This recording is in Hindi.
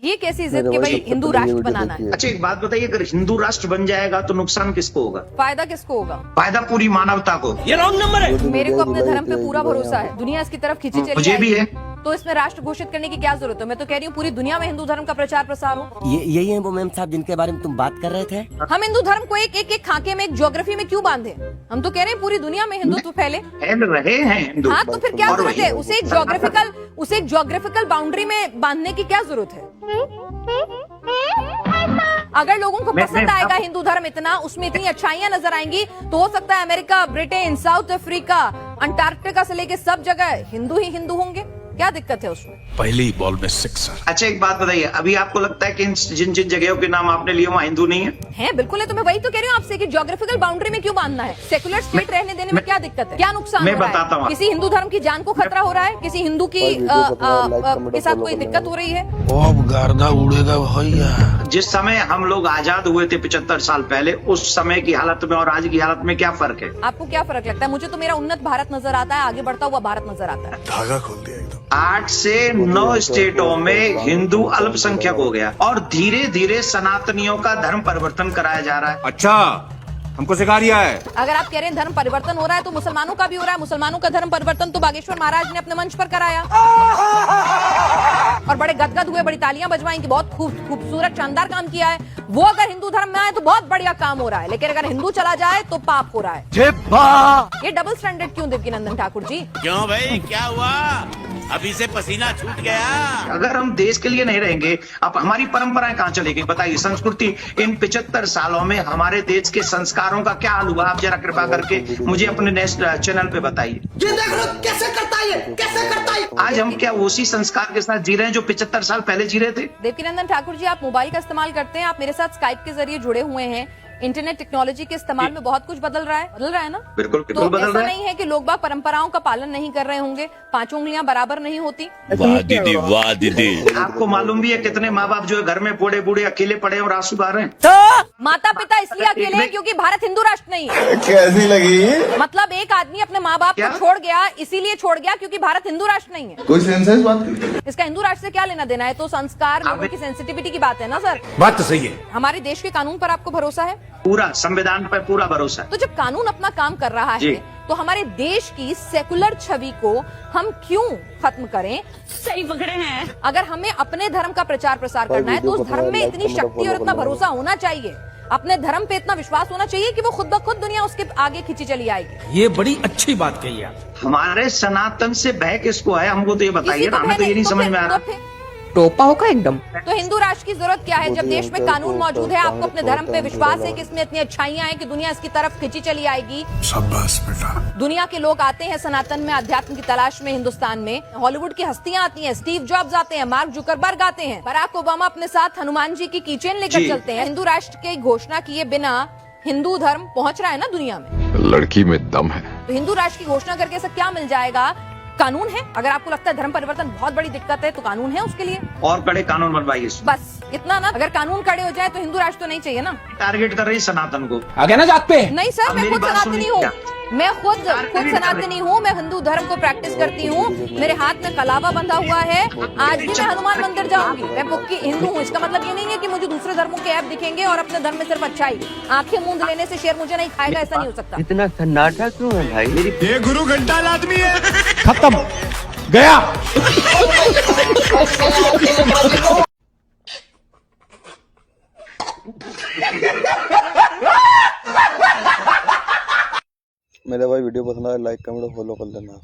ये कैसी जिद कि भाई हिंदू राष्ट्र बनाना है? अच्छा एक बात बताइए, अगर हिंदू राष्ट्र बन जाएगा तो नुकसान किसको होगा? फायदा किसको होगा? फायदा पूरी मानवता को। ये रॉन्ग नंबर है। मेरे को अपने धर्म पे पूरा भरोसा है, दुनिया इसकी तरफ खींची चली मुझे भी आएगी। है। तो इसमें राष्ट्र घोषित करने की क्या जरूरत है? मैं तो कह रही हूँ पूरी दुनिया में हिंदू धर्म का प्रचार प्रसार हो। यही है वो मैम साहब जिनके बारे में तुम बात कर रहे थे। हम हिंदू धर्म को एक खाके में, एक ज्योग्राफी में क्यों बांधे? हम तो कह रहे हैं पूरी दुनिया में हिंदुत्व फैले। फैल रहे हैं हिंदू। हाँ तो फिर क्या और जरूरत वही। है? उसे एक ज्योग्राफिकल बाउंड्री में बांधने की क्या जरूरत है? अगर लोगों को पसंद आएगा हिंदू धर्म इतना, उसमें इतनी अच्छाइयां नजर आएंगी, तो हो सकता है America, Britain, south Africa, Antarctica से लेके सब जगह हिंदू ही हिंदू होंगे। क्या दिक्कत है उसमें? पहली बॉल में सिक्सर। अच्छा एक बात बताइए, अभी आपको लगता है कि जिन जिन जगहों के नाम आपने लिए वहाँ हिंदू नहीं है? है बिल्कुल है। तो मैं वही तो कह रही हूँ आपसे कि ज्योग्राफिकल बाउंड्री में क्यों बांधना है? सेकुलर स्टेट रहने देने में क्या दिक्कत है? क्या नुकसान मैं हो रहा बताता है? हूँ। किसी हिंदू धर्म की जान को खतरा हो रहा है? किसी हिंदू की के साथ कोई दिक्कत हो रही है? अब गर्दा उड़ेगा भैया। जिस समय हम लोग आजाद हुए थे 75 साल पहले, उस समय की हालत में और आज की हालत में क्या फर्क है? आपको क्या फर्क लगता है? मुझे तो मेरा उन्नत भारत नजर आता है, आगे बढ़ता हुआ भारत नजर आता है। धागा खोल दिया एकदम। 8 से 9 स्टेटों में हिंदू अल्पसंख्यक हो गया और धीरे धीरे सनातनियों का धर्म परिवर्तन कराया जा रहा है। अच्छा, हमको सिखा रिया है। अगर आप कह रहे हैं धर्म परिवर्तन हो रहा है तो मुसलमानों का भी हो रहा है। मुसलमानों का धर्म परिवर्तन तो बागेश्वर महाराज ने अपने मंच पर कराया और बड़े गदगद हुए, बड़ी तालियां बजवाई कि बहुत खूबसूरत शानदार काम किया है। वो अगर हिंदू धर्म में आए तो बहुत बढ़िया काम हो रहा है, लेकिन अगर हिंदू चला जाए तो पाप हो रहा है। ये डबल स्टैंडर्ड क्यों देवकीनंदन ठाकुर जी? क्यों भाई, क्या हुआ? अभी से पसीना छूट गया। अगर हम देश के लिए नहीं रहेंगे, अब हमारी परंपराएं कहाँ चलेगी? बताइए, संस्कृति। इन 75 सालों में हमारे देश के संस्कारों का क्या हाल हुआ? आप जरा कृपा करके मुझे अपने नेक्स्ट चैनल पे बताइए। ये देख लो कैसे करता है, कैसे करता है। आज हम क्या उसी संस्कार के साथ जी रहे हैं जो 75 साल पहले जी रहे थे? देवकीनंदन ठाकुर जी, आप मोबाइल का इस्तेमाल करते हैं, आप मेरे साथ स्काइप के जरिए जुड़े हुए हैं। इंटरनेट टेक्नोलॉजी के इस्तेमाल में बहुत कुछ बदल रहा है ना? बिल्कुल तो बदल ऐसा रहा है। नहीं है कि लोग बाग परंपराओं का पालन नहीं कर रहे होंगे, 5 उंगलियां बराबर नहीं होती। वाह दीदी, वाह दीदी। आपको मालूम भी है कितने माँ बाप जो है घर में बूढ़े बूढ़े अकेले पड़े और आंसू बहा रहे हैं? तो माता पिता इसलिए अकेले हैं क्योंकि भारत हिंदू राष्ट्र नहीं है। कैसी लगी? मतलब एक आदमी अपने माँ बाप क्या? को छोड़ गया, इसीलिए छोड़ गया क्योंकि भारत हिंदू राष्ट्र नहीं है। कोई सेंस है इस बात की? इसका हिंदू राष्ट्र से क्या लेना देना है? तो संस्कार, लोगों की सेंसिटिविटी की बात है ना सर। बात तो सही है। हमारे देश के कानून पर आपको भरोसा है? पूरा संविधान पर पूरा भरोसा है। तो जब कानून अपना काम कर रहा जी। है तो हमारे देश की सेकुलर छवि को हम क्यों खत्म करें? सही पकड़े हैं। अगर हमें अपने धर्म का प्रचार प्रसार करना है तो उस धर्म में इतनी शक्ति और इतना भरोसा होना चाहिए, अपने धर्म पे इतना विश्वास होना चाहिए कि वो खुद ब खुद दुनिया उसके आगे खींची चली आएगी। ये बड़ी अच्छी बात कही आप। हमारे सनातन से भय किसको है? हमको तो ये बताइए किसी ना, को हमें तो ये नहीं तो समझ फिर- में आ तो रहा। फिर- टोपा होगा एकदम। तो हिंदू राष्ट्र की जरूरत क्या है जब देश में कानून मौजूद है? आपको अपने धर्म पे विश्वास है कि इसमें इतनी अच्छाइयां हैं कि दुनिया इसकी तरफ खींची चली आएगी। शाबाश बेटा। दुनिया के लोग आते हैं सनातन में, अध्यात्म की तलाश में। हिंदुस्तान में हॉलीवुड की हस्तियां आती हैं, स्टीव जॉब्स आते हैं, मार्क जुकरबर्ग आते हैं, बराक ओबामा अपने साथ हनुमान जी की कीचेन लेकर जी। चलते हैं। हिंदू राष्ट्र की घोषणा किए बिना हिंदू धर्म पहुंच रहा है ना दुनिया में। लड़की में दम है। तो हिंदू राष्ट्र की घोषणा करके ऐसा क्या मिल जाएगा? कानून है। अगर आपको लगता है धर्म परिवर्तन बहुत बड़ी दिक्कत है तो कानून है उसके लिए। और कड़े कानून बनवाइए। बस इतना ना। अगर कानून खड़े हो जाए तो हिंदू राष्ट्र तो नहीं चाहिए ना। टारगेट कर रही सनातन को। आगे ना जात पे। नहीं सर, अब मैं मेरी खुद बात सनातनी सुनिए हूँ। क्या? मैं खुद सनातनी हूँ। मैं हिंदू धर्म को प्रैक्टिस करती हूँ। मेरे हाथ में कलावा बंधा हुआ है। आज भी मैं हनुमान मंदिर जाऊंगी। मैं पक्की हिंदू हूँ। इसका मतलब ये नहीं है कि मुझे दूसरे धर्मों के ऐप दिखेंगे और अपने धर्म में सिर्फ अच्छाई। आंखें मूंद लेने से शेर मुझे नहीं खाएगा, ऐसा नहीं हो सकता। इतना सन्नाटा क्यों है भाई? ये गुरु घंटाल आदमी है। खत्म गया। मेरे भाई वीडियो पसंद आए लाइक कमेंट और फॉलो कर लेना।